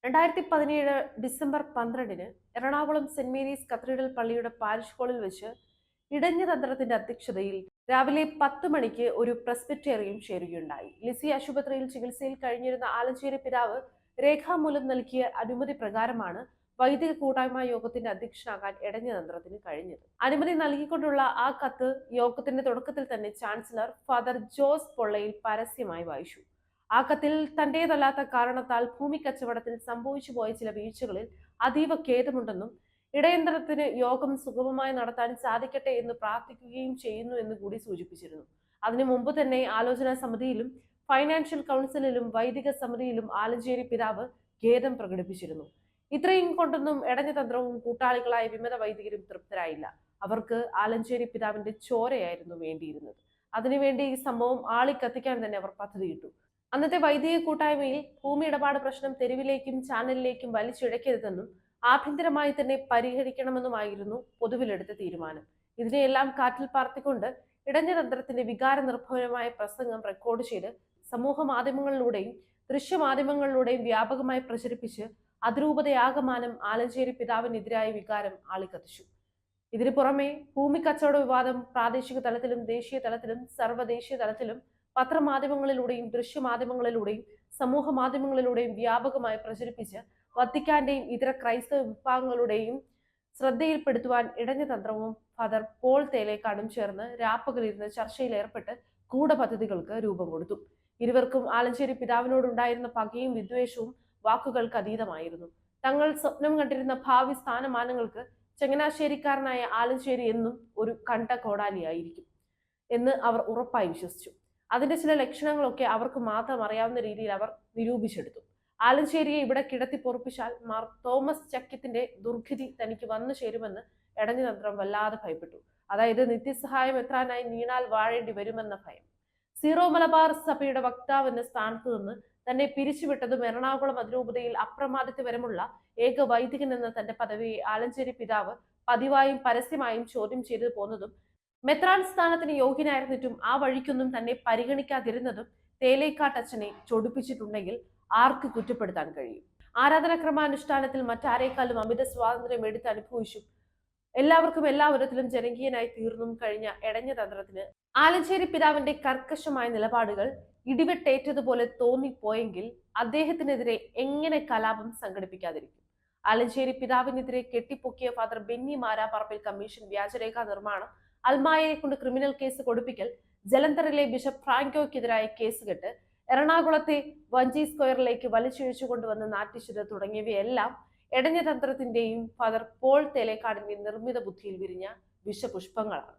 2017 December 12-ന് Ernakulam Saint Mary's cathedral പള്ളിയുടെ parish ഹാളിൽ വെച്ച് ഇടഞ്ഞ തന്ത്രത്തിന്റെ അധ്യക്ഷതയിൽ രാവിലെ 10 മണിക്ക് ഒരു പ്രസ്ബിറ്റേറിയം ചേരുകയുണ്ടായി. ലിസി ആശുപത്രിയിൽ ചികിത്സയിൽ കഴിഞ്ഞിരുന്ന ആലഞ്ചേരി പിതാവ് രേഖാമൂലം നൽകിയ അനുമതി പ്രകാരമാണ് വൈദിക കൂട്ടായ്മ യോഗത്തിന്റെ അധ്യക്ഷനാകാൻ ഇടഞ്ഞ തന്ത്രത്തിന് കഴിഞ്ഞത്. അനുമതി നൽകിക്കൊണ്ടുള്ള ആ കത്ത് യോഗത്തിന്റെ തുടക്കത്തിൽ തന്നെ ചാൻസലർ ഫാദർ ജോസ് പൊള്ളയിൽ പരസ്യമായി വായിച്ചു. ആ കത്തിൽ തന്റേതല്ലാത്ത കാരണത്താൽ ഭൂമി കച്ചവടത്തിൽ സംഭവിച്ചു പോയ ചില വീഴ്ചകളിൽ അതീവ ഖേദമുണ്ടെന്നും ഇടയന്ത്രത്തിന് യോഗം സുഗമമായി നടത്താൻ സാധിക്കട്ടെ എന്ന് പ്രാർത്ഥിക്കുകയും ചെയ്യുന്നു എന്ന് കൂടി സൂചിപ്പിച്ചിരുന്നു. അതിനു മുമ്പ് തന്നെ ആലോചനാ സമിതിയിലും ഫൈനാൻഷ്യൽ കൗൺസിലിലും വൈദിക സമിതിയിലും ആലഞ്ചേരി പിതാവ് ഖേദം പ്രകടിപ്പിച്ചിരുന്നു. ഇത്രയും കൊണ്ടൊന്നും ഇടഞ്ഞ തന്ത്രവും കൂട്ടാളികളായ വിമത വൈദികരും തൃപ്തരായില്ല. അവർക്ക് ആലഞ്ചേരി പിതാവിന്റെ ചോരയായിരുന്നു വേണ്ടിയിരുന്നത്. അതിനുവേണ്ടി ഈ സംഭവം ആളിക്കത്തിക്കാൻ തന്നെ അവർ പദ്ധതിയിട്ടു. അന്നത്തെ വൈദിക കൂട്ടായ്മയിൽ ഭൂമി ഇടപാട് പ്രശ്നം തെരുവിലേക്കും ചാനലിലേക്കും വലിച്ചിഴക്കരുതെന്നും ആഭ്യന്തരമായി തന്നെ പരിഹരിക്കണമെന്നുമായിരുന്നു പൊതുവിലെടുത്ത തീരുമാനം. ഇതിനെയെല്ലാം കാറ്റിൽ പാർത്തിക്കൊണ്ട് ഇടഞ്ഞ തന്ത്രത്തിന്റെ വികാര നിർഭരമായ പ്രസംഗം റെക്കോർഡ് ചെയ്ത് സമൂഹ മാധ്യമങ്ങളിലൂടെയും ദൃശ്യമാധ്യമങ്ങളിലൂടെയും വ്യാപകമായി പ്രചരിപ്പിച്ച് അതിരൂപതയാകമാനം ആലഞ്ചേരി പിതാവിനെതിരായ വികാരം ആളിക്കത്തിച്ചു. ഇതിനു പുറമെ ഭൂമി കച്ചവട വിവാദം പ്രാദേശിക തലത്തിലും ദേശീയ തലത്തിലും സർവ്വദേശീയ തലത്തിലും പത്രമാധ്യമങ്ങളിലൂടെയും ദൃശ്യമാധ്യമങ്ങളിലൂടെയും സമൂഹ മാധ്യമങ്ങളിലൂടെയും വ്യാപകമായി പ്രചരിപ്പിച്ച് വത്തിക്കാന്റെയും ഇതര ക്രൈസ്തവ വിഭാഗങ്ങളുടെയും ശ്രദ്ധയിൽപ്പെടുത്തുവാൻ ഇടഞ്ഞ തന്ത്രവും ഫാദർ പോൾ തേലേക്കാടും ചേർന്ന് രാപ്പകലിരുന്ന് ചർച്ചയിൽ ഏർപ്പെട്ട് ഗൂഢപദ്ധതികൾക്ക് രൂപം കൊടുത്തു. ഇരുവർക്കും ആലഞ്ചേരി പിതാവിനോടുണ്ടായിരുന്ന പകയും വിദ്വേഷവും വാക്കുകൾക്ക് അതീതമായിരുന്നു. തങ്ങൾ സ്വപ്നം കണ്ടിരുന്ന ഭാവി സ്ഥാനമാനങ്ങൾക്ക് ചങ്ങനാശ്ശേരിക്കാരനായ ആലഞ്ചേരി എന്നും ഒരു കണ്ട കോടാലിയായിരിക്കും എന്ന് അവർ ഉറപ്പായി വിശ്വസിച്ചു. അതിന്റെ ചില ലക്ഷണങ്ങളൊക്കെ അവർക്ക് മാത്രം അറിയാവുന്ന രീതിയിൽ അവർ നിരൂപിച്ചെടുത്തു. ആലഞ്ചേരിയെ ഇവിടെ കിടത്തി പൊറുപ്പിച്ചാൽ മാർ തോമസ് ചക്കിത്തിന്റെ ദുർഗതി തനിക്ക് വന്നു ചേരുമെന്ന് ഇടഞ്ഞ തന്ത്രം വല്ലാതെ ഭയപ്പെട്ടു. അതായത് നിത്യസഹായം എത്താനായി നീണാൽ വാഴേണ്ടി വരുമെന്ന ഭയം. സീറോ മലബാർ സഭയുടെ വക്താവെന്ന സ്ഥാനത്ത് നിന്ന് തന്നെ പിരിച്ചുവിട്ടതും എറണാകുളം അതിരൂപതയിൽ അപ്രമാദിത്വപരമുള്ള ഏക വൈദികൻ എന്ന തന്റെ പദവിയെ ആലഞ്ചേരി പിതാവ് പതിവായും പരസ്യമായും ചോദ്യം ചെയ്തു പോന്നതും മെത്രാൻ സ്ഥാനത്തിന് യോഗ്യനായിരുന്നിട്ടും ആ വഴിക്കൊന്നും തന്നെ പരിഗണിക്കാതിരുന്നതും തേലേക്കാട്ടച്ഛനെ ചൊടിപ്പിച്ചിട്ടുണ്ടെങ്കിൽ ആർക്ക് കുറ്റപ്പെടുത്താൻ കഴിയും? ആരാധനാക്രമാനുഷ്ഠാനത്തിൽ മറ്റാരേക്കാളും അമിത സ്വാതന്ത്ര്യം എടുത്ത് അനുഭവിച്ചു എല്ലാവർക്കും എല്ലാ വിധത്തിലും ജനകീയനായി തീർന്നും കഴിഞ്ഞ ഇടഞ്ഞ തന്ത്രത്തിന് ആലഞ്ചേരി പിതാവിന്റെ കർക്കശമായ നിലപാടുകൾ ഇടിവെട്ടേറ്റതുപോലെ തോന്നിപ്പോയെങ്കിൽ അദ്ദേഹത്തിനെതിരെ എങ്ങനെ കലാപം സംഘടിപ്പിക്കാതിരിക്കും? ആലഞ്ചേരി പിതാവിനെതിരെ കെട്ടിപ്പൊക്കിയ ഫാദർ ബെന്നി മാരാപ്പറമ്പിൽ കമ്മീഷൻ വ്യാജരേഖാ നിർമ്മാണം, അൽമായയെ കൊണ്ട് ക്രിമിനൽ കേസ് കൊടുപ്പിക്കൽ, ജലന്ധറിലെ ബിഷപ്പ് ഫ്രാങ്കോയ്ക്കെതിരായ കേസ് കെട്ട്, എറണാകുളത്തെ വഞ്ചി സ്ക്വയറിലേക്ക് വലിച്ചിഴച്ചു കൊണ്ടുവന്ന് നാട്ടിച്ചത് തുടങ്ങിയവയെല്ലാം ഇടഞ്ഞ തന്ത്രത്തിന്റെയും ഫാദർ പോൾ തേലേക്കാടിന്റെ നിർമ്മിത ബുദ്ധിയിൽ വിരിഞ്ഞ വിഷപുഷ്പങ്ങളാണ്.